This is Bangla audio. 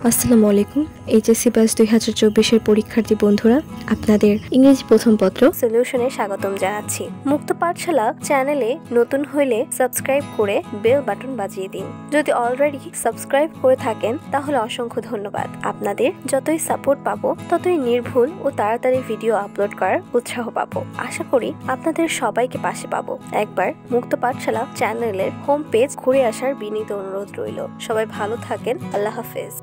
আসসালামু আলাইকুম। এইচএসসি ব্যাচ 2024-এর পরীক্ষার্থী বন্ধুরা, আপনাদের ইংরেজি প্রথম পত্র সলিউশনে স্বাগতম জানাচ্ছি। মুক্ত পাঠশালা চ্যানেলে নতুন হলে সাবস্ক্রাইব করে বেল বাটন বাজিয়ে দিন। যদি অলরেডি সাবস্ক্রাইব করে থাকেন তাহলে অসংখ্য ধন্যবাদ। আপনাদের যতই সাপোর্ট পাবো ততই নির্ভুল ও তাড়াতাড়ি ভিডিও আপলোড করার উৎসাহ পাবো। আশা করি আপনাদের সবাইকে পাশে পাবো। একবার মুক্ত পাঠশালা চ্যানেলের হোম পেজ ঘুরে আসার বিনীত অনুরোধ রইল। সবাই ভালো থাকেন। আল্লাহ হাফেজ।